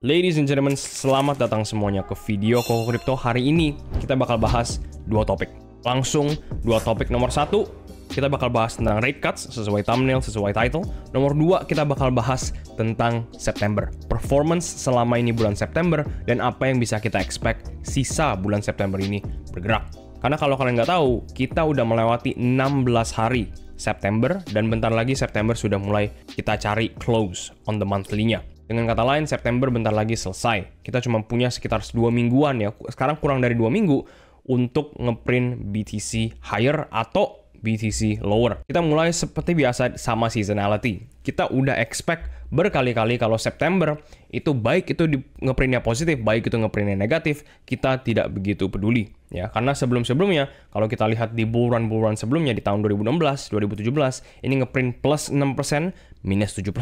Ladies and gentlemen, selamat datang semuanya ke video Koko Crypto. Hari ini kita bakal bahas dua topik. Langsung dua topik. Nomor satu, kita bakal bahas tentang rate cuts sesuai thumbnail, sesuai title. Nomor dua, kita bakal bahas tentang September. Performance selama ini bulan September dan apa yang bisa kita expect sisa bulan September ini bergerak. Karena kalau kalian nggak tahu, kita udah melewati 16 hari September dan bentar lagi September sudah mulai kita cari close on the monthly-nya. Dengan kata lain, September bentar lagi selesai. Kita cuma punya sekitar 2 mingguan ya. Sekarang kurang dari 2 minggu untuk ngeprint BTC higher atau BTC lower. Kita mulai seperti biasa sama seasonality. Kita udah expect berkali-kali kalau September itu baik itu ngeprintnya positif, baik itu ngeprintnya negatif, kita tidak begitu peduli. Ya, karena sebelum-sebelumnya, kalau kita lihat di bull run sebelumnya di tahun 2016, 2017, ini ngeprint plus 6%, minus 7%.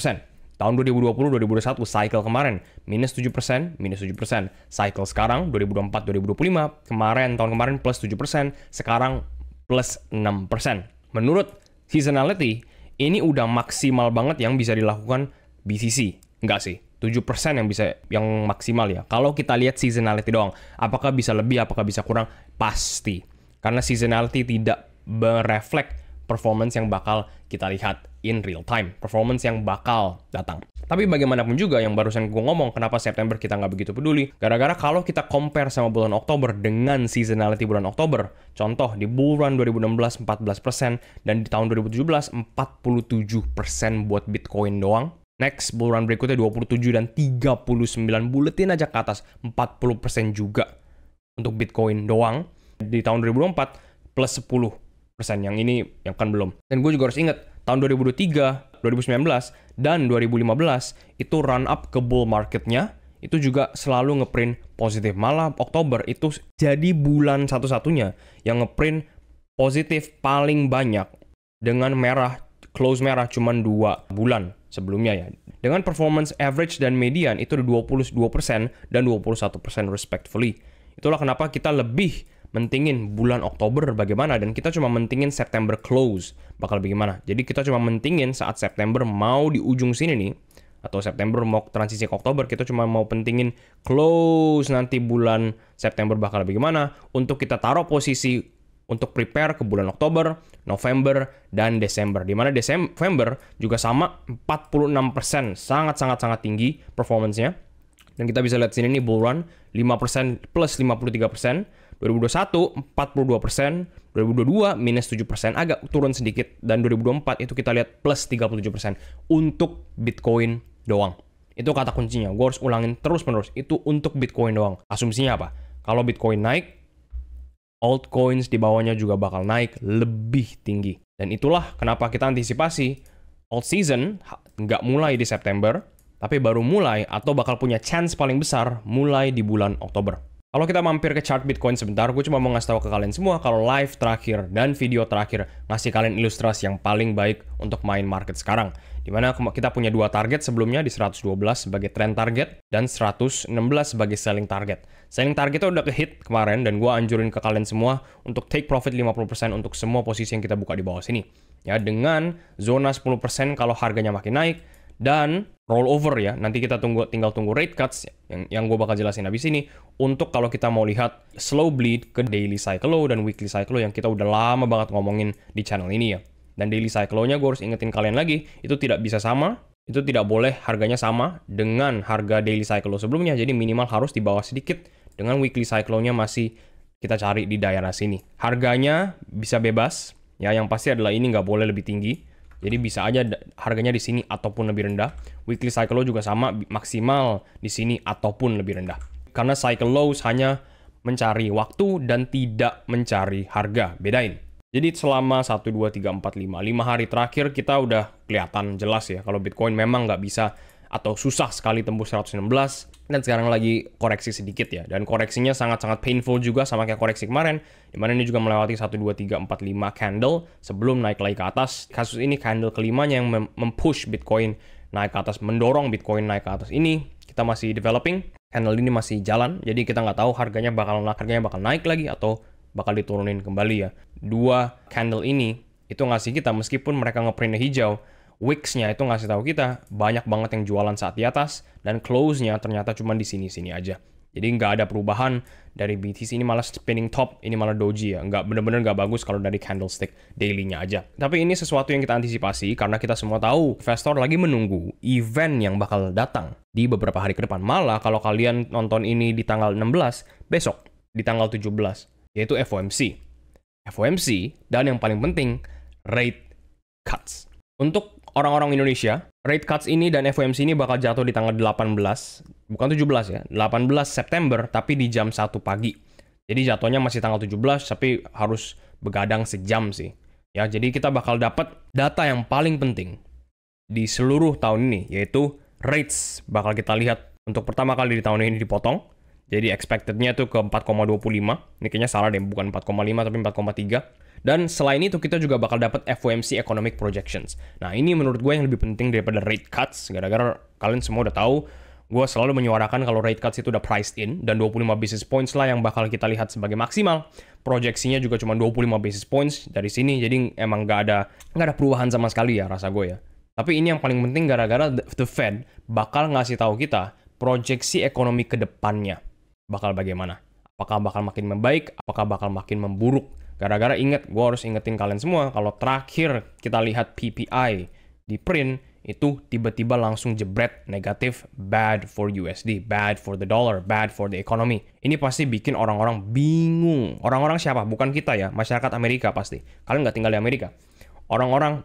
Tahun 2020-2021, cycle kemarin, minus 7%, minus 7%. Cycle sekarang, 2024-2025, tahun kemarin plus 7%, sekarang plus 6%. Menurut seasonality, ini udah maksimal banget yang bisa dilakukan BTC. Enggak sih, 7% yang maksimal ya. Kalau kita lihat seasonality doang, apakah bisa lebih, apakah bisa kurang? Pasti. Karena seasonality tidak mereflek performance yang bakal kita lihat in real time, performance yang bakal datang. Tapi bagaimanapun juga yang barusan gue ngomong, kenapa September kita nggak begitu peduli? Gara-gara kalau kita compare sama bulan Oktober dengan seasonality bulan Oktober, contoh di bull run 2016 14% dan di tahun 2017 47% buat Bitcoin doang. Next bull run berikutnya 27 dan 39, buletin aja ke atas 40% juga untuk Bitcoin doang. Di tahun 2024 plus 10%. Yang ini yang kan belum. Dan gue juga harus ingat, tahun 2023, 2019, dan 2015 itu run up ke bull marketnya itu juga selalu ngeprint positif. Malah Oktober itu jadi bulan satu-satunya yang ngeprint positif paling banyak dengan merah, close merah cuman 2 bulan sebelumnya ya. Dengan performance average dan median itu 22% dan 21% respectively. Itulah kenapa kita lebih mentingin bulan Oktober bagaimana dan kita cuma mentingin September close bakal bagaimana. Jadi kita cuma mentingin saat September mau di ujung sini nih atau September mau transisi ke Oktober, kita cuma mau pentingin close nanti bulan September bakal bagaimana untuk kita taruh posisi untuk prepare ke bulan Oktober, November, dan Desember. Di mana Desember juga sama 46%, sangat tinggi performance-nya. Dan kita bisa lihat sini nih bull run 5% plus 53%. 2021 42%, 2022 minus 7%, agak turun sedikit, dan 2024 itu kita lihat plus 37% untuk Bitcoin doang. Itu kata kuncinya, gue harus ulangin terus-menerus, itu untuk Bitcoin doang. Asumsinya apa? Kalau Bitcoin naik, altcoins di bawahnya juga bakal naik lebih tinggi. Dan itulah kenapa kita antisipasi alt season nggak mulai di September, tapi baru mulai atau bakal punya chance paling besar mulai di bulan Oktober. Kalau kita mampir ke chart Bitcoin sebentar, gue cuma mau ngasih tahu ke kalian semua kalau live terakhir dan video terakhir ngasih kalian ilustrasi yang paling baik untuk main market sekarang. Dimana kita punya 2 target sebelumnya di 112 sebagai trend target dan 116 sebagai selling target. Selling targetnya udah ke-hit kemarin dan gue anjurin ke kalian semua untuk take profit 50% untuk semua posisi yang kita buka di bawah sini. Ya, dengan zona 10% kalau harganya makin naik. Dan rollover ya, nanti kita tinggal tunggu rate cuts yang gue bakal jelasin habis ini untuk kalau kita mau lihat slow bleed ke daily cycle low dan weekly cycle low yang kita udah lama banget ngomongin di channel ini ya. Dan daily cycle low-nya gue harus ingetin kalian lagi, itu tidak bisa sama, itu tidak boleh harganya sama dengan harga daily cycle low sebelumnya, jadi minimal harus di bawah sedikit, dengan weekly cycle low-nya masih kita cari di daerah sini. Harganya bisa bebas, ya yang pasti adalah ini nggak boleh lebih tinggi. Jadi bisa aja harganya di sini ataupun lebih rendah. Weekly cycle low juga sama, maksimal di sini ataupun lebih rendah. Karena cycle lows hanya mencari waktu dan tidak mencari harga. Bedain. Jadi selama 1, 2, 3, 4, 5 hari terakhir kita udah kelihatan jelas ya kalau Bitcoin memang nggak bisa atau susah sekali tembus 116 dan sekarang lagi koreksi sedikit ya, dan koreksinya sangat-sangat painful juga sama kayak koreksi kemarin, dimana ini juga melewati 1, 2, 3, 4, 5 candle sebelum naik lagi ke atas. Kasus ini candle kelimanya yang mempush Bitcoin naik ke atas, mendorong Bitcoin naik ke atas. Ini kita masih developing, candle ini masih jalan, jadi kita nggak tahu harganya bakal naik lagi atau bakal diturunin kembali ya. 2 candle ini itu ngasih kita, meskipun mereka ngeprintnya hijau, Wix-nya itu ngasih tahu kita banyak banget yang jualan saat di atas, dan close-nya ternyata cuma di sini-sini aja. Jadi nggak ada perubahan dari BTC, ini malah spinning top, ini malah doji ya. Nggak bener-bener nggak bagus kalau dari candlestick daily-nya aja. Tapi ini sesuatu yang kita antisipasi karena kita semua tahu investor lagi menunggu event yang bakal datang di beberapa hari ke depan. Malah kalau kalian nonton ini di tanggal 16, besok di tanggal 17, yaitu FOMC. FOMC dan yang paling penting, rate cuts. Untuk orang-orang Indonesia, rate cuts ini dan FOMC ini bakal jatuh di tanggal 18, bukan 17 ya, 18 September, tapi di jam 1 pagi. Jadi jatuhnya masih tanggal 17, tapi harus begadang sejam sih. Ya, jadi kita bakal dapat data yang paling penting di seluruh tahun ini, yaitu rates bakal kita lihat untuk pertama kali di tahun ini dipotong. Jadi expected-nya tuh ke 4,25. Ini kayaknya salah deh, bukan 4,5 tapi 4,3. Dan selain itu kita juga bakal dapat FOMC Economic Projections. Nah, ini menurut gue yang lebih penting daripada rate cuts. Gara-gara kalian semua udah tahu, gue selalu menyuarakan kalau rate cuts itu udah priced in, dan 25 basis points lah yang bakal kita lihat sebagai maksimal. Proyeksinya juga cuma 25 basis points dari sini, jadi emang nggak ada perubahan sama sekali ya rasa gue ya. Tapi ini yang paling penting gara-gara the Fed bakal ngasih tahu kita proyeksi ekonomi ke depannya bakal bagaimana. Apakah bakal makin membaik, apakah bakal makin memburuk. Gara-gara gue harus ingetin kalian semua, kalau terakhir kita lihat PPI di print, itu tiba-tiba langsung jebret negatif, bad for USD, bad for the dollar, bad for the economy. Ini pasti bikin orang-orang bingung. Orang-orang siapa? Bukan kita ya, masyarakat Amerika pasti. Kalian nggak tinggal di Amerika. Orang-orang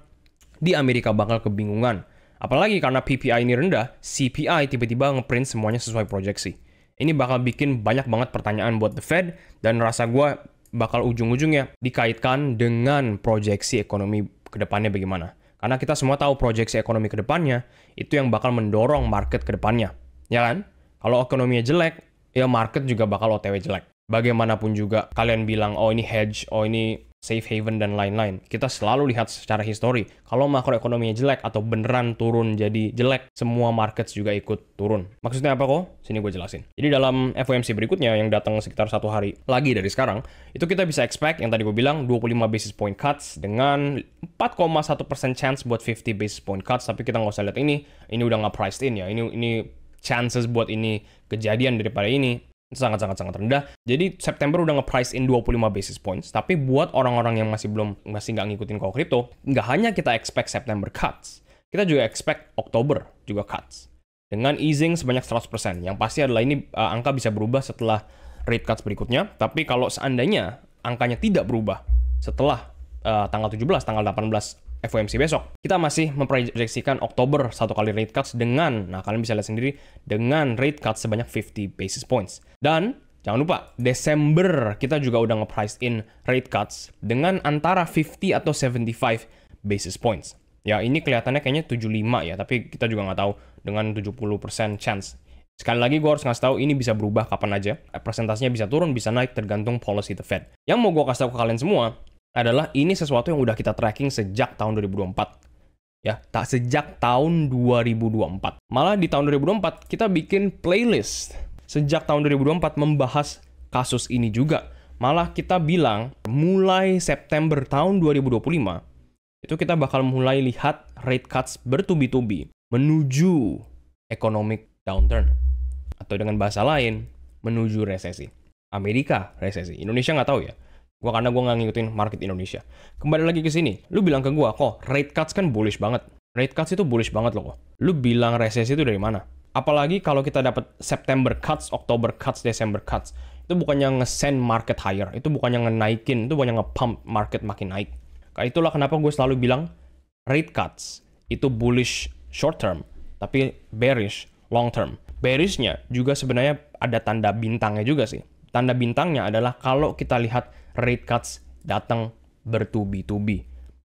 di Amerika bakal kebingungan. Apalagi karena PPI ini rendah, CPI tiba-tiba ngeprint semuanya sesuai proyeksi. Ini bakal bikin banyak banget pertanyaan buat the Fed, dan rasa gue bakal ujung-ujungnya dikaitkan dengan proyeksi ekonomi ke depannya bagaimana. Karena kita semua tahu proyeksi ekonomi ke depannya itu yang bakal mendorong market ke depannya. Ya kan? Kalau ekonominya jelek, ya market juga bakal OTW jelek. Bagaimanapun juga kalian bilang, oh ini hedge, oh ini safe haven dan lain-lain. Kita selalu lihat secara histori. Kalau makroekonominya jelek atau beneran turun jadi jelek, semua markets juga ikut turun. Maksudnya apa kok? Sini gue jelasin. Jadi dalam FOMC berikutnya yang datang sekitar 1 hari lagi dari sekarang, itu kita bisa expect yang tadi gue bilang 25 basis point cuts dengan 4,1% chance buat 50 basis point cuts. Tapi kita nggak usah lihat ini udah nggak priced in ya. Ini chances buat ini kejadian daripada ini sangat-sangat rendah. Jadi September udah nge-price in 25 basis points. Tapi buat orang-orang yang masih nggak ngikutin kok kripto, nggak hanya kita expect September cuts, kita juga expect Oktober juga cuts. Dengan easing sebanyak 100%. Yang pasti adalah ini angka bisa berubah setelah rate cuts berikutnya. Tapi kalau seandainya angkanya tidak berubah setelah tanggal 17, tanggal 18 FOMC besok, kita masih memproyeksikan Oktober 1 kali rate cuts dengan, nah kalian bisa lihat sendiri, dengan rate cuts sebanyak 50 basis points. Dan jangan lupa, Desember kita juga udah nge-price in rate cuts dengan antara 50 atau 75 basis points. Ya ini kelihatannya kayaknya 75 ya, tapi kita juga nggak tahu dengan 70% chance. Sekali lagi gue harus ngasih tahu ini bisa berubah kapan aja. Presentasinya bisa turun, bisa naik tergantung policy the Fed. Yang mau gue kasih tahu ke kalian semua adalah ini sesuatu yang udah kita tracking sejak tahun 2024. Ya, tak sejak tahun 2024. Malah di tahun 2024 kita bikin playlist sejak tahun 2024 membahas kasus ini juga. Malah kita bilang mulai September tahun 2025 itu kita bakal mulai lihat rate cuts bertubi-tubi menuju economic downturn. Atau dengan bahasa lain, menuju resesi. Amerika resesi. Indonesia nggak tahu ya. Karena gue nggak ngikutin market Indonesia. Kembali lagi ke sini, lu bilang ke gue, kok rate cuts kan bullish banget. Rate cuts itu bullish banget loh kok. Lu bilang resesi itu dari mana? Apalagi kalau kita dapat September cuts, October cuts, December cuts. Itu bukannya nge-send market higher. Itu bukannya nge-naikin. Itu bukannya nge-pump market makin naik. Itulah kenapa gue selalu bilang rate cuts itu bullish short term, tapi bearish long term. Bearishnya juga sebenarnya ada tanda bintangnya juga sih. Tanda bintangnya adalah kalau kita lihat rate cuts datang bertubi-tubi.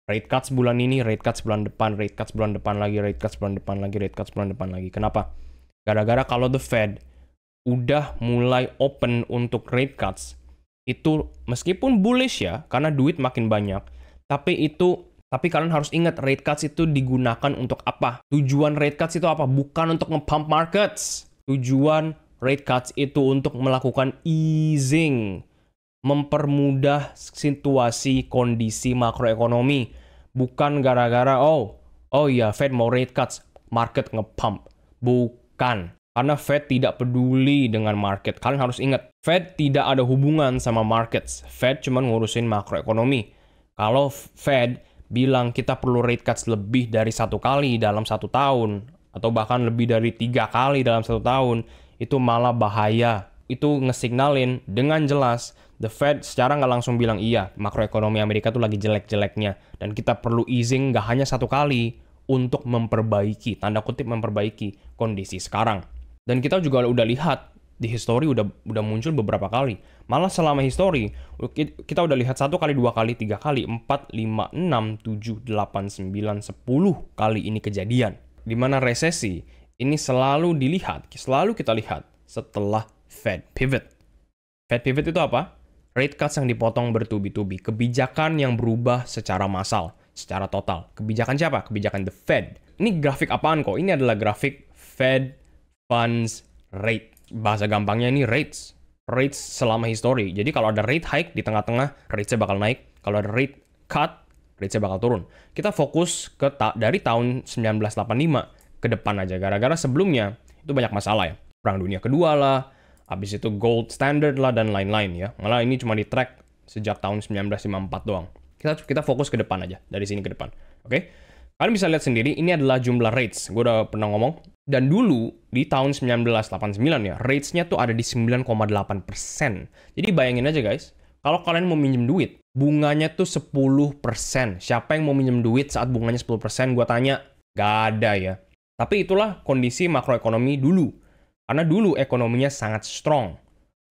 Rate cuts bulan ini, rate cuts bulan depan, rate cuts bulan depan lagi, rate cuts bulan depan lagi, rate cuts bulan depan lagi. Kenapa? Gara-gara kalau the Fed udah mulai open untuk rate cuts, itu meskipun bullish ya, karena duit makin banyak, tapi kalian harus ingat rate cuts itu digunakan untuk apa? Tujuan rate cuts itu apa? Bukan untuk nge-pump markets. Tujuan rate cuts itu untuk melakukan easing, mempermudah situasi kondisi makroekonomi. Bukan gara-gara, oh iya, Fed mau rate cuts, market nge-pump. Bukan. Karena Fed tidak peduli dengan market. Kalian harus ingat, Fed tidak ada hubungan sama markets. Fed cuma ngurusin makroekonomi. Kalau Fed bilang kita perlu rate cuts lebih dari 1 kali dalam 1 tahun, atau bahkan lebih dari 3 kali dalam 1 tahun, itu malah bahaya. Itu ngesignalin dengan jelas, the Fed secara nggak langsung bilang, iya, makroekonomi Amerika tuh lagi jelek-jeleknya. Dan kita perlu easing nggak hanya 1 kali untuk memperbaiki, tanda kutip memperbaiki kondisi sekarang. Dan kita juga udah lihat, di history udah muncul beberapa kali. Malah selama history, kita udah lihat 1 kali, 2 kali, 3 kali, 4, 5, 6, 7, 8, 9, 10 kali ini kejadian. Dimana resesi ini selalu kita lihat setelah Fed pivot. Fed pivot itu apa? Rate cuts yang dipotong bertubi-tubi. Kebijakan yang berubah secara massal, secara total. Kebijakan siapa? Kebijakan the Fed. Ini grafik apaan kok? Ini adalah grafik Fed funds rate. Bahasa gampangnya ini rates. Rates selama history. Jadi kalau ada rate hike di tengah-tengah, ratesnya bakal naik. Kalau ada rate cut, ratesnya bakal turun. Kita fokus ke dari tahun 1985 ke depan aja. Gara-gara sebelumnya itu banyak masalah ya. Perang Dunia Kedua lah, habis itu gold standard lah, dan lain-lain ya. Malah ini cuma di track sejak tahun 1954 doang. Kita fokus ke depan aja, dari sini ke depan. Oke? Kalian bisa lihat sendiri, ini adalah jumlah rates. Gue udah pernah ngomong. Dan dulu, di tahun 1989 ya, ratesnya tuh ada di 9,8%. Jadi bayangin aja guys, kalau kalian mau minjem duit, bunganya tuh 10%. Siapa yang mau minjem duit saat bunganya 10%? Gue tanya, gak ada ya. Tapi itulah kondisi makroekonomi dulu. Karena dulu ekonominya sangat strong.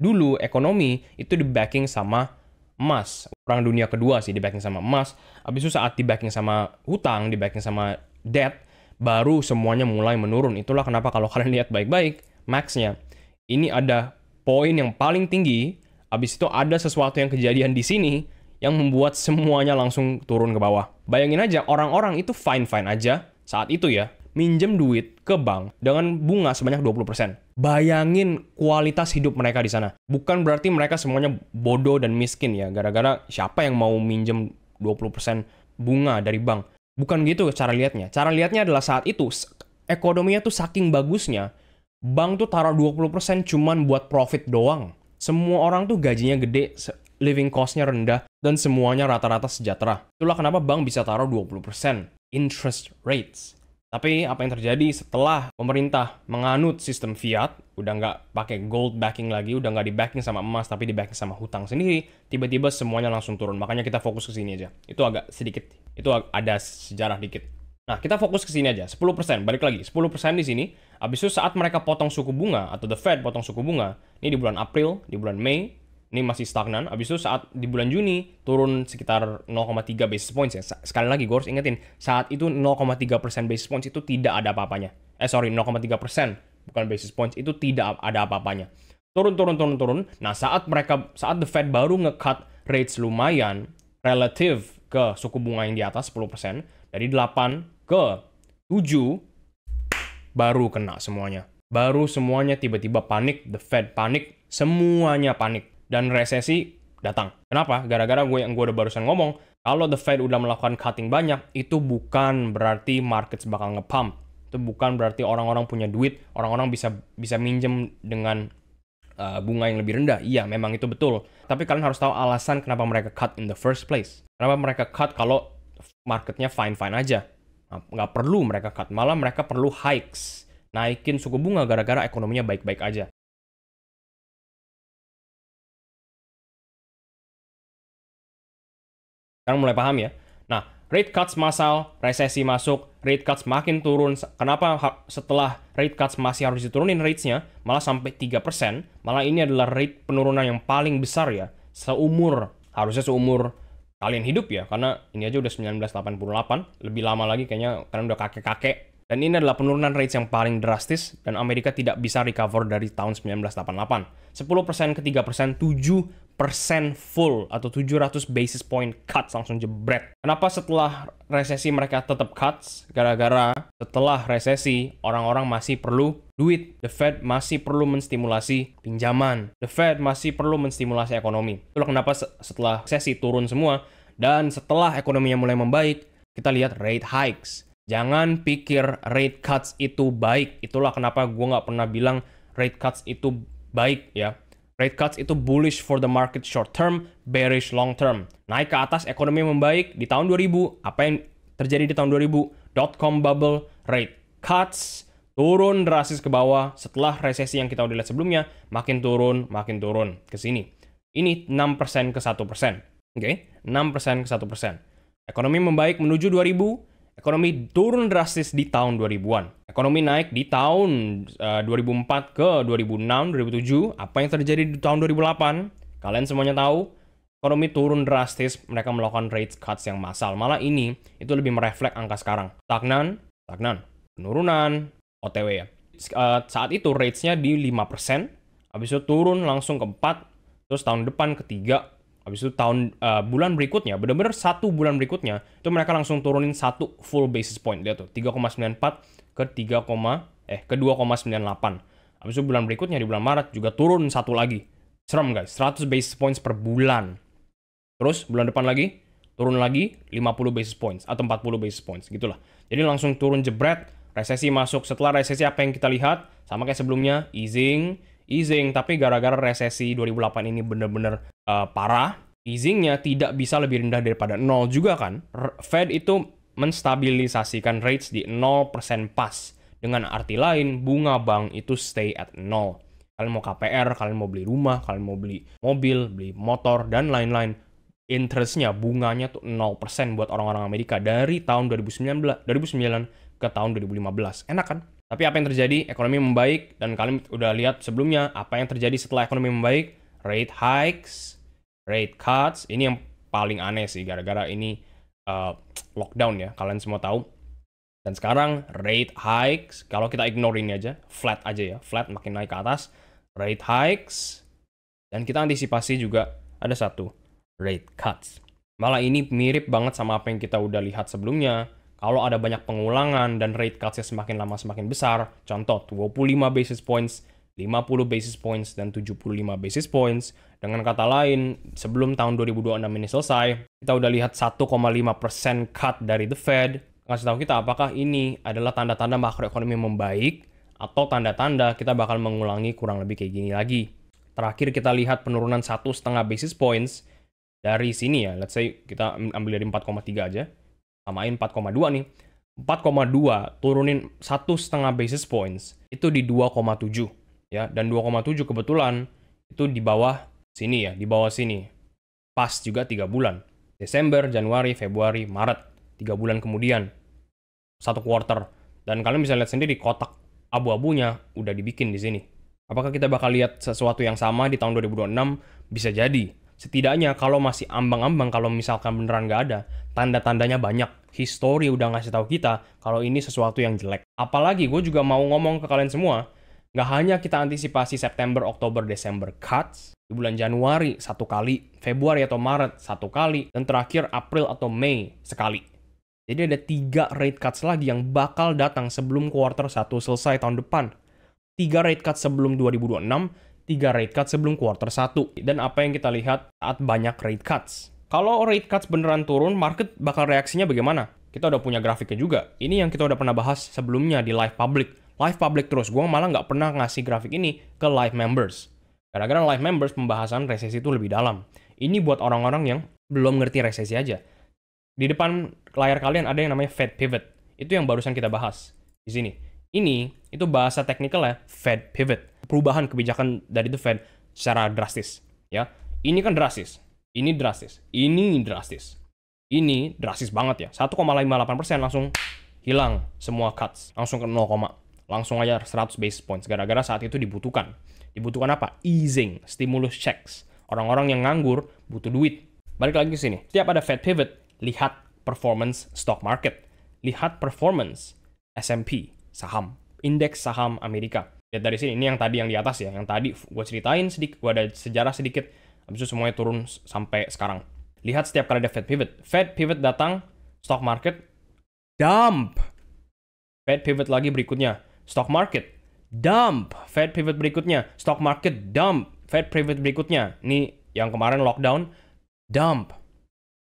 Dulu ekonomi itu di-backing sama emas. Perang Dunia Kedua sih di-backing sama emas. Habis itu saat di-backing sama hutang, di-backing sama debt, baru semuanya mulai menurun. Itulah kenapa kalau kalian lihat baik-baik, max-nya, ini ada poin yang paling tinggi, habis itu ada sesuatu yang kejadian di sini, yang membuat semuanya langsung turun ke bawah. Bayangin aja, orang-orang itu fine-fine aja saat itu ya, minjem duit ke bank dengan bunga sebanyak 20%. Bayangin kualitas hidup mereka di sana. Bukan berarti mereka semuanya bodoh dan miskin ya, gara-gara siapa yang mau minjem 20% bunga dari bank. Bukan gitu cara lihatnya. Cara lihatnya adalah saat itu, ekonominya tuh saking bagusnya, bank tuh taruh 20% cuman buat profit doang. Semua orang tuh gajinya gede, living cost-nya rendah, dan semuanya rata-rata sejahtera. Itulah kenapa bank bisa taruh 20% interest rates. Tapi apa yang terjadi setelah pemerintah menganut sistem fiat, udah nggak pakai gold backing lagi, udah nggak di-backing sama emas, tapi di-backing sama hutang sendiri, tiba-tiba semuanya langsung turun. Makanya kita fokus ke sini aja. Itu agak sedikit, itu ada sejarah dikit. Nah, kita fokus ke sini aja, 10%, balik lagi, 10% di sini. Habis itu saat mereka potong suku bunga, atau the Fed potong suku bunga, ini di bulan April, di bulan Mei, ini masih stagnan. Habis itu saat di bulan Juni turun sekitar 0,3 basis points ya. Sekali lagi gue harus ingetin, saat itu 0,3% basis points itu tidak ada apa-apanya. 0,3% bukan basis points, itu tidak ada apa-apanya. Turun. Nah, saat the Fed baru nge-cut rates lumayan relatif ke suku bunga yang di atas 10%, dari 8 ke 7 baru kena semuanya. Baru semuanya tiba-tiba panik, the Fed panik, semuanya panik. Dan resesi datang. Kenapa? Gara-gara yang gue udah barusan ngomong, kalau the Fed udah melakukan cutting banyak, itu bukan berarti markets bakal nge-pump. Itu bukan berarti orang-orang punya duit, orang-orang bisa minjem dengan bunga yang lebih rendah. Iya, memang itu betul. Tapi kalian harus tahu alasan kenapa mereka cut in the first place. Kenapa mereka cut kalau marketnya fine-fine aja. Nah, nggak perlu mereka cut, malah mereka perlu hikes. Naikin suku bunga gara-gara ekonominya baik-baik aja. Sekarang mulai paham ya? Nah, rate cuts massal, resesi masuk, rate cuts makin turun. Kenapa setelah rate cuts masih harus diturunin ratesnya, malah sampai 3%, malah ini adalah rate penurunan yang paling besar ya, harusnya seumur kalian hidup ya, karena ini aja udah 1988, lebih lama lagi kayaknya kalian udah kakek-kakek. Dan ini adalah penurunan rates yang paling drastis, dan Amerika tidak bisa recover dari tahun 1988. 10% ke 3%, 7% full, atau 700 basis point cuts langsung jebret. Kenapa setelah resesi mereka tetap cuts? Gara-gara setelah resesi, orang-orang masih perlu duit. The Fed masih perlu menstimulasi pinjaman. The Fed masih perlu menstimulasi ekonomi. Itulah kenapa setelah resesi turun semua, dan setelah ekonominya mulai membaik, kita lihat rate hikes. Jangan pikir rate cuts itu baik. Itulah kenapa gue nggak pernah bilang rate cuts itu baik ya. Rate cuts itu bullish for the market short term, bearish long term. Naik ke atas, ekonomi membaik di tahun 2000. Apa yang terjadi di tahun 2000? Dot-com bubble, rate cuts, turun drastis ke bawah. Setelah resesi yang kita udah lihat sebelumnya, makin turun ke sini. Ini 6% ke 1%. Oke, 6% ke 1%. Ekonomi membaik menuju 2000. Ekonomi turun drastis di tahun 2000-an. Ekonomi naik di tahun 2004 ke 2006, 2007. Apa yang terjadi di tahun 2008? Kalian semuanya tahu. Ekonomi turun drastis, mereka melakukan rate cuts yang massal. Malah ini, itu lebih mereflek angka sekarang. Stagnan, penurunan, OTW ya. Saat itu rates-nya di 5%, habis itu turun langsung ke 4, terus tahun depan ke 3, habis itu bulan berikutnya, benar-benar 1 bulan berikutnya, itu mereka langsung turunin 1 full basis point. Lihat tuh, 3,94 ke 2,98. Habis itu bulan berikutnya, di bulan Maret, juga turun 1 lagi. Serem guys, 100 basis points per bulan. Terus bulan depan lagi, turun lagi 50 basis points, atau 40 basis points, gitulah. Jadi langsung turun jebret, resesi masuk. Setelah resesi apa yang kita lihat? Sama kayak sebelumnya, easing, tapi gara-gara resesi 2008 ini bener-bener parah, easingnya tidak bisa lebih rendah daripada 0 juga kan. Fed itu menstabilisasikan rates di 0% pas. Dengan arti lain, bunga bank itu stay at 0. Kalian mau KPR, kalian mau beli rumah, kalian mau beli mobil, beli motor, dan lain-lain. Interest-nya, bunganya tuh 0% buat orang-orang Amerika dari tahun 2009 ke tahun 2015. Enak kan? Tapi apa yang terjadi? Ekonomi membaik, dan kalian udah lihat sebelumnya apa yang terjadi setelah ekonomi membaik. Rate hikes, rate cuts. Ini yang paling aneh sih, gara-gara ini lockdown ya, kalian semua tahu. Dan sekarang rate hikes, kalau kita ignore ini aja, flat aja ya, flat makin naik ke atas. Rate hikes, dan kita antisipasi juga ada satu, rate cuts. Malah ini mirip banget sama apa yang kita udah lihat sebelumnya. Kalau ada banyak pengulangan dan rate cuts-nya semakin lama semakin besar, contoh 25 basis points, 50 basis points, dan 75 basis points. Dengan kata lain, sebelum tahun 2026 ini selesai, kita udah lihat 1,5% cut dari The Fed. Ngasih tahu kita apakah ini adalah tanda-tanda makroekonomi membaik, atau tanda-tanda kita bakal mengulangi kurang lebih kayak gini lagi. Terakhir kita lihat penurunan 1,5 basis points dari sini ya. Let's say kita ambil dari 4,3 aja. Samain 4,2 nih. 4,2 turunin 1,5 basis points itu di 2,7 ya, dan 2,7 kebetulan itu di bawah sini ya, di bawah sini. Pas juga 3 bulan. Desember, Januari, Februari, Maret. 3 bulan kemudian. 1 quarter. Dan kalian bisa lihat sendiri kotak abu-abunya udah dibikin di sini. Apakah kita bakal lihat sesuatu yang sama di tahun 2026? Bisa jadi. Setidaknya kalau masih ambang-ambang, kalau misalkan beneran nggak ada, tanda-tandanya banyak. History udah ngasih tahu kita kalau ini sesuatu yang jelek. Apalagi gue juga mau ngomong ke kalian semua, nggak hanya kita antisipasi September, Oktober, Desember cuts, di bulan Januari 1 kali, Februari atau Maret 1 kali, dan terakhir April atau Mei sekali. Jadi ada 3 rate cuts lagi yang bakal datang sebelum quarter 1 selesai tahun depan. 3 rate cuts sebelum 2026, 3 rate cuts sebelum quarter 1. Dan apa yang kita lihat saat banyak rate cuts? Kalau rate cuts beneran turun, market bakal reaksinya bagaimana? Kita udah punya grafiknya juga. Ini yang kita udah pernah bahas sebelumnya di live public. Live public terus. Gue malah nggak pernah ngasih grafik ini ke live members. Kadang-kadang live members pembahasan resesi itu lebih dalam. Ini buat orang-orang yang belum ngerti resesi aja. Di depan layar kalian ada yang namanya Fed Pivot. Itu yang barusan kita bahas di sini. Ini itu bahasa teknikalnya Fed Pivot. Perubahan kebijakan dari The Fed secara drastis. Ya, ini kan drastis. Ini drastis. Ini drastis. Ini drastis banget ya. 1,58% langsung hilang semua cuts. Langsung ke 0, langsung aja 100 basis points. Gara-gara saat itu dibutuhkan. Dibutuhkan apa? Easing, stimulus checks. Orang-orang yang nganggur butuh duit. Balik lagi ke sini. Setiap ada Fed Pivot, lihat performance stock market. Lihat performance S&P, saham. Indeks saham Amerika. Lihat dari sini. Ini yang tadi yang di atas ya. Yang tadi gue ceritain sedikit. Gue ada sejarah sedikit. Habis itu semuanya turun sampai sekarang. Lihat setiap kali ada Fed Pivot. Fed Pivot datang, stock market dump. Fed Pivot lagi berikutnya, stock market dump. Fed Pivot berikutnya, stock market dump. Fed Pivot berikutnya, ini yang kemarin lockdown, dump.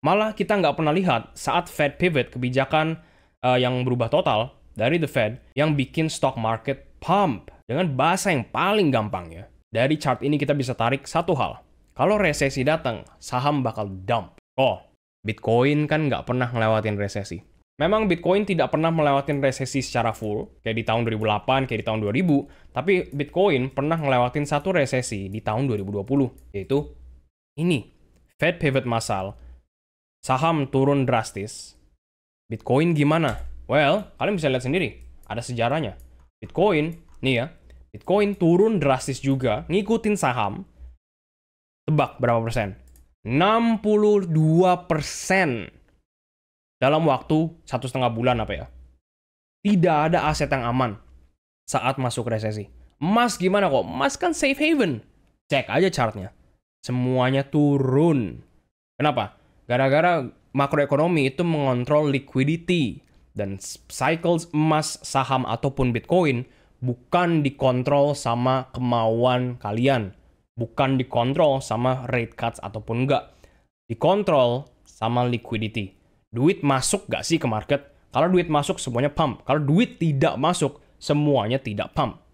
Malah kita nggak pernah lihat saat Fed Pivot, kebijakan yang berubah total dari The Fed yang bikin stock market pump. Dengan bahasa yang paling gampang ya. Dari chart ini kita bisa tarik satu hal. Kalau resesi datang, saham bakal dump. Oh, Bitcoin kan nggak pernah ngelewatin resesi. Memang Bitcoin tidak pernah melewatin resesi secara full, kayak di tahun 2008, kayak di tahun 2000, tapi Bitcoin pernah ngelewatin satu resesi di tahun 2020, yaitu ini. Fed pivot massal, saham turun drastis. Bitcoin gimana? Well, kalian bisa lihat sendiri, ada sejarahnya. Bitcoin, nih ya, Bitcoin turun drastis juga, ngikutin saham. Tebak berapa persen? 62%. Dalam waktu 1,5 bulan apa ya? Tidak ada aset yang aman saat masuk resesi. Emas gimana kok? Emas kan safe haven. Cek aja chartnya. Semuanya turun. Kenapa? Gara-gara makroekonomi itu mengontrol liquidity. Dan cycles emas, saham, ataupun Bitcoin bukan dikontrol sama kemauan kalian. Bukan dikontrol sama rate cuts ataupun enggak. Dikontrol sama liquidity. Duit masuk gak sih ke market? Kalau duit masuk, semuanya pump. Kalau duit tidak masuk, semuanya tidak pump.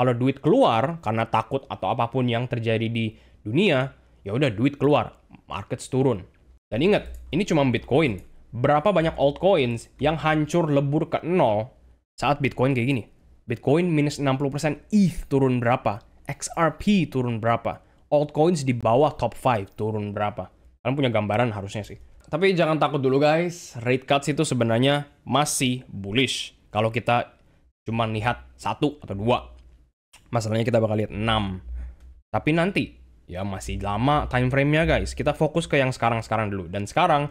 Kalau duit keluar, karena takut atau apapun yang terjadi di dunia, ya udah duit keluar, market turun. Dan ingat, ini cuma Bitcoin. Berapa banyak altcoins yang hancur lebur ke nol saat Bitcoin kayak gini? Bitcoin minus 60%, ETH turun berapa? XRP turun berapa? Altcoins di bawah top 5 turun berapa? Kalian punya gambaran harusnya sih. Tapi jangan takut dulu guys, rate cuts itu sebenarnya masih bullish. Kalau kita cuma lihat 1 atau 2. Masalahnya kita bakal lihat 6. Tapi nanti, ya masih lama time frame-nya guys. Kita fokus ke yang sekarang-sekarang dulu. Dan sekarang,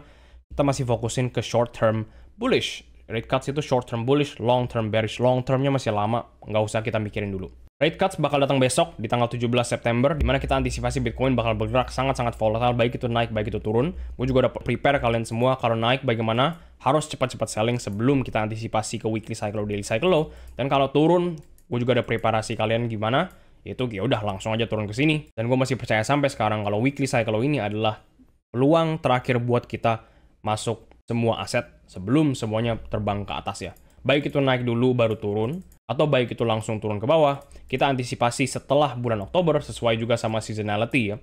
kita masih fokusin ke short term bullish. Rate cuts itu short term bullish, long term bearish. Long term-nya masih lama, nggak usah kita mikirin dulu. Rate cuts bakal datang besok di tanggal 17 September, di mana kita antisipasi Bitcoin bakal bergerak sangat-sangat volatile, baik itu naik, baik itu turun. Gue juga udah prepare kalian semua, kalau naik bagaimana, harus cepat-cepat selling sebelum kita antisipasi ke weekly cycle, daily cycle low. Dan kalau turun, gue juga ada preparasi kalian gimana, yaitu ya udah langsung aja turun ke sini. Dan gue masih percaya sampai sekarang kalau weekly cycle low ini adalah peluang terakhir buat kita masuk semua aset sebelum semuanya terbang ke atas ya. Baik itu naik dulu baru turun, atau baik itu langsung turun ke bawah, kita antisipasi setelah bulan Oktober sesuai juga sama seasonality ya.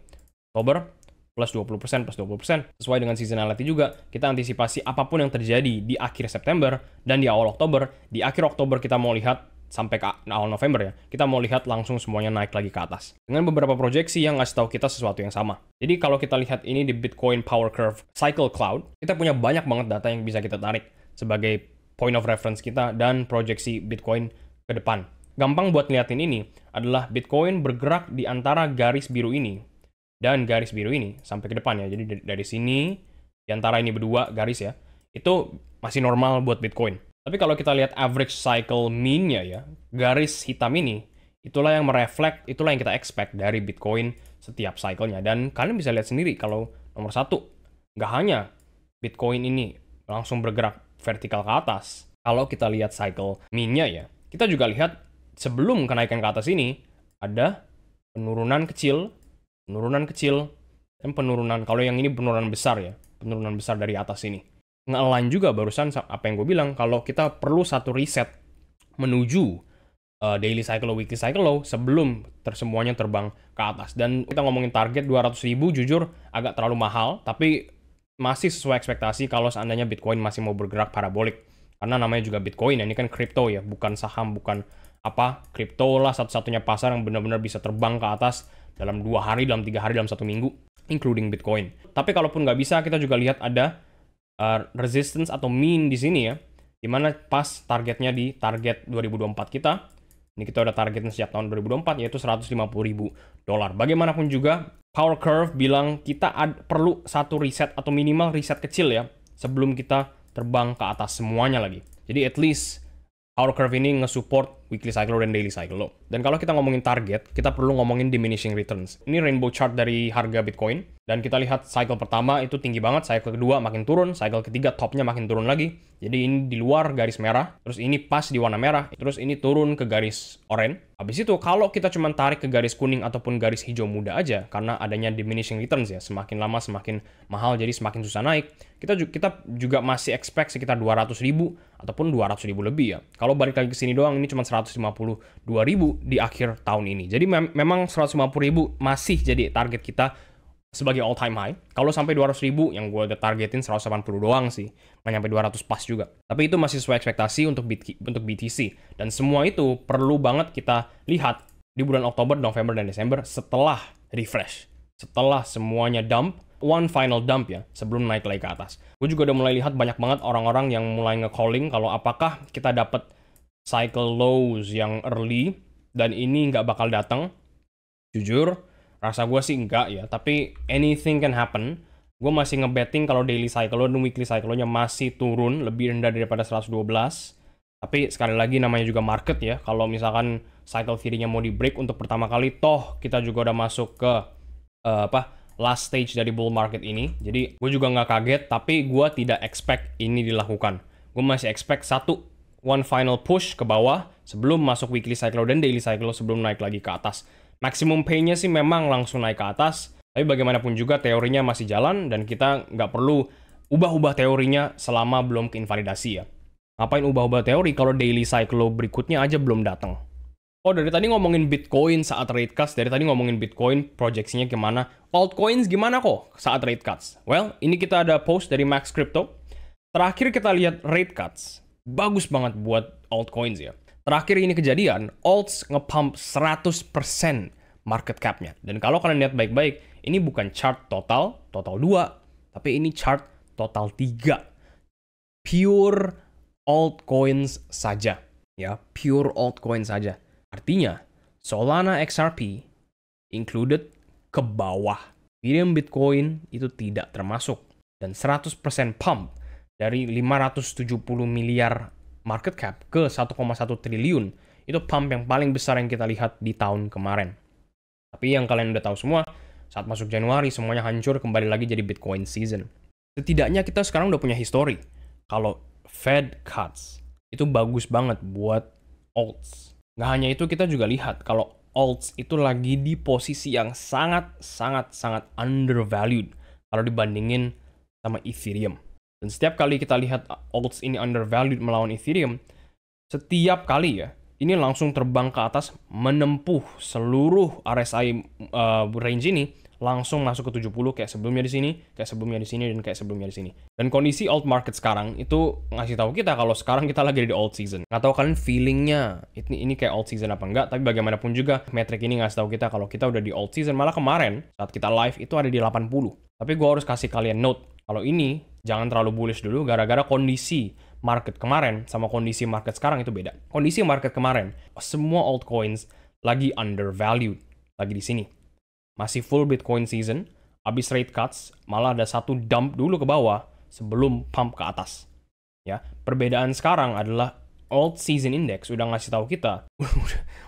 Oktober plus 20%, plus 20%, sesuai dengan seasonality juga, kita antisipasi apapun yang terjadi di akhir September dan di awal Oktober. Di akhir Oktober kita mau lihat sampai ke awal November ya, kita mau lihat langsung semuanya naik lagi ke atas. Dengan beberapa proyeksi yang ngasih tahu kita sesuatu yang sama. Jadi kalau kita lihat ini di Bitcoin Power Curve Cycle Cloud, kita punya banyak banget data yang bisa kita tarik sebagai point of reference kita dan proyeksi Bitcoin ke depan. Gampang buat ngeliatin ini adalah Bitcoin bergerak di antara garis biru ini dan garis biru ini sampai ke depan ya. Jadi dari sini, di antara ini berdua garis ya, itu masih normal buat Bitcoin. Tapi kalau kita lihat average cycle mean-nya ya, garis hitam ini, itulah yang mereflek, itulah yang kita expect dari Bitcoin setiap cycle-nya. Dan kalian bisa lihat sendiri kalau nomor satu, nggak hanya Bitcoin ini langsung bergerak vertikal ke atas. Kalau kita lihat cycle mean-nya ya, kita juga lihat sebelum kenaikan ke atas ini, ada penurunan kecil, dan penurunan. Kalau yang ini penurunan besar ya, penurunan besar dari atas ini. Nge-align juga barusan apa yang gue bilang, kalau kita perlu satu reset menuju daily cycle low, weekly cycle low, sebelum semuanya terbang ke atas. Dan kita ngomongin target 200.000, jujur agak terlalu mahal, tapi masih sesuai ekspektasi kalau seandainya Bitcoin masih mau bergerak parabolik. Karena namanya juga Bitcoin, ini kan kripto ya, bukan saham, bukan apa, kripto lah satu-satunya pasar yang benar-benar bisa terbang ke atas dalam 2 hari, dalam 3 hari, dalam 1 minggu, including Bitcoin. Tapi kalaupun nggak bisa, kita juga lihat ada resistance atau mean di sini ya, dimana pas targetnya di target 2024 kita. Ini kita udah targetnya sejak tahun 2024, yaitu $150.000. Bagaimanapun juga, Power Curve bilang kita perlu satu reset atau minimal reset kecil ya, sebelum kita terbang ke atas semuanya lagi. Jadi at least Power Curve ini nge-support weekly cycle low dan daily cycle low. Dan kalau kita ngomongin target, kita perlu ngomongin diminishing returns. Ini rainbow chart dari harga Bitcoin. Dan kita lihat cycle pertama itu tinggi banget, cycle kedua makin turun, cycle ketiga topnya makin turun lagi. Jadi ini di luar garis merah, terus ini pas di warna merah, terus ini turun ke garis oranye. Habis itu kalau kita cuma tarik ke garis kuning ataupun garis hijau muda aja, karena adanya diminishing returns ya, semakin lama semakin mahal jadi semakin susah naik. Kita juga masih expect sekitar 200.000 ataupun 200.000 lebih ya. Kalau balik lagi ke sini doang, ini cuma 152.000 di akhir tahun ini. Jadi memang 150.000 masih jadi target kita sebagai all time high. Kalau sampai 200.000 yang gue udah targetin 180 doang sih. Nggak nyampe 200 pas juga. Tapi itu masih sesuai ekspektasi untuk BTC. Dan semua itu perlu banget kita lihat di bulan Oktober, November, dan Desember setelah refresh. Setelah semuanya dump, one final dump ya, sebelum naik lagi ke atas. Gue juga udah mulai lihat banyak banget orang-orang yang mulai nge-calling kalau apakah kita dapat cycle lows yang early dan ini nggak bakal datang. Jujur, rasa gue sih enggak ya, tapi anything can happen. Gue masih nge-betting kalau daily cycle low dan weekly cycle low-nya masih turun, lebih rendah daripada 112. Tapi sekali lagi namanya juga market ya, kalau misalkan cycle theory-nya mau di-break untuk pertama kali, toh kita juga udah masuk ke last stage dari bull market ini. Jadi gue juga nggak kaget, tapi gue tidak expect ini dilakukan. Gue masih expect one final push ke bawah sebelum masuk weekly cycle low dan daily cycle low sebelum naik lagi ke atas. Maximum pay-nya sih memang langsung naik ke atas, tapi bagaimanapun juga teorinya masih jalan dan kita nggak perlu ubah-ubah teorinya selama belum keinvalidasi ya. Ngapain ubah-ubah teori kalau daily cycle low berikutnya aja belum datang? Oh, dari tadi ngomongin Bitcoin saat rate cuts, dari tadi ngomongin Bitcoin, proyeksinya gimana? Altcoins gimana kok saat rate cuts? Well, ini kita ada post dari Max Crypto. Terakhir kita lihat rate cuts, bagus banget buat altcoins ya. Terakhir ini kejadian, alts nge-pump 100% market cap-nya. Dan kalau kalian lihat baik-baik, ini bukan chart total 2, tapi ini chart total 3. Pure altcoins saja. Ya, pure altcoins saja. Artinya, Solana XRP included ke bawah. Ethereum Bitcoin itu tidak termasuk. Dan 100% pump dari 570 miliar market cap ke 1,1 triliun, itu pump yang paling besar yang kita lihat di tahun kemarin. Tapi yang kalian udah tahu semua, saat masuk Januari semuanya hancur, kembali lagi jadi Bitcoin season. Setidaknya kita sekarang udah punya history. Kalau Fed cuts, itu bagus banget buat alts. Nggak hanya itu, kita juga lihat kalau alts itu lagi di posisi yang sangat undervalued kalau dibandingin sama Ethereum. Dan setiap kali kita lihat alts ini undervalued melawan Ethereum, setiap kali ya, ini langsung terbang ke atas, menempuh seluruh RSI range ini, langsung masuk ke 70 kayak sebelumnya di sini, kayak sebelumnya di sini, dan kayak sebelumnya di sini. Dan kondisi alt market sekarang itu ngasih tahu kita kalau sekarang kita lagi di alt season. Nggak tahu kalian feelingnya ini kayak alt season apa enggak, tapi bagaimanapun juga metrik ini ngasih tahu kita kalau kita udah di alt season. Malah kemarin saat kita live itu ada di 80. Tapi gue harus kasih kalian note, kalau ini jangan terlalu bullish dulu gara-gara kondisi market kemarin sama kondisi market sekarang itu beda. Kondisi market kemarin, semua altcoins lagi undervalued, lagi di sini. Masih full Bitcoin season, habis rate cuts, malah ada satu dump dulu ke bawah sebelum pump ke atas. Ya, perbedaan sekarang adalah alt season index udah ngasih tahu kita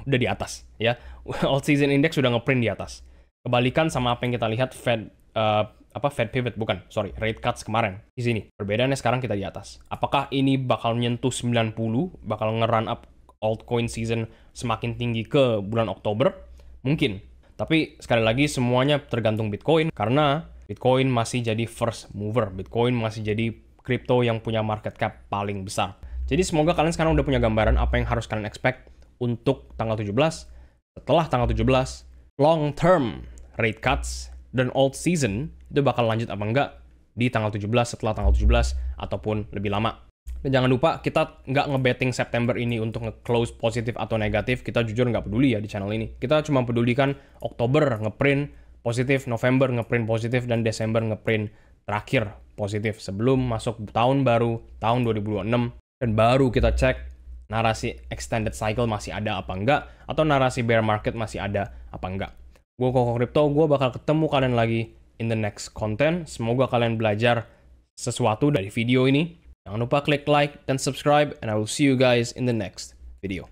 udah di atas, ya. Alt season index udah ngeprint di atas. Kebalikan sama apa yang kita lihat Fed pivot, rate cuts kemarin. Di sini, perbedaannya sekarang kita di atas. Apakah ini bakal nyentuh 90, bakal nge-run up altcoin season semakin tinggi ke bulan Oktober? Mungkin. Tapi sekali lagi semuanya tergantung Bitcoin, karena Bitcoin masih jadi first mover. Bitcoin masih jadi kripto yang punya market cap paling besar. Jadi semoga kalian sekarang udah punya gambaran apa yang harus kalian expect untuk tanggal 17. Setelah tanggal 17, long term rate cuts dan alt season itu bakal lanjut apa enggak di tanggal 17, setelah tanggal 17, ataupun lebih lama. Dan jangan lupa, kita nggak nge-betting September ini untuk nge-close positif atau negatif. Kita jujur nggak peduli ya di channel ini. Kita cuma pedulikan Oktober nge-print positif, November nge-print positif, dan Desember nge-print terakhir positif. Sebelum masuk tahun baru, tahun 2026. Dan baru kita cek narasi extended cycle masih ada apa enggak, atau narasi bear market masih ada apa enggak. Gue Koko Crypto, gue bakal ketemu kalian lagi in the next content. Semoga kalian belajar sesuatu dari video ini. Jangan lupa klik like dan subscribe, and I will see you guys in the next video.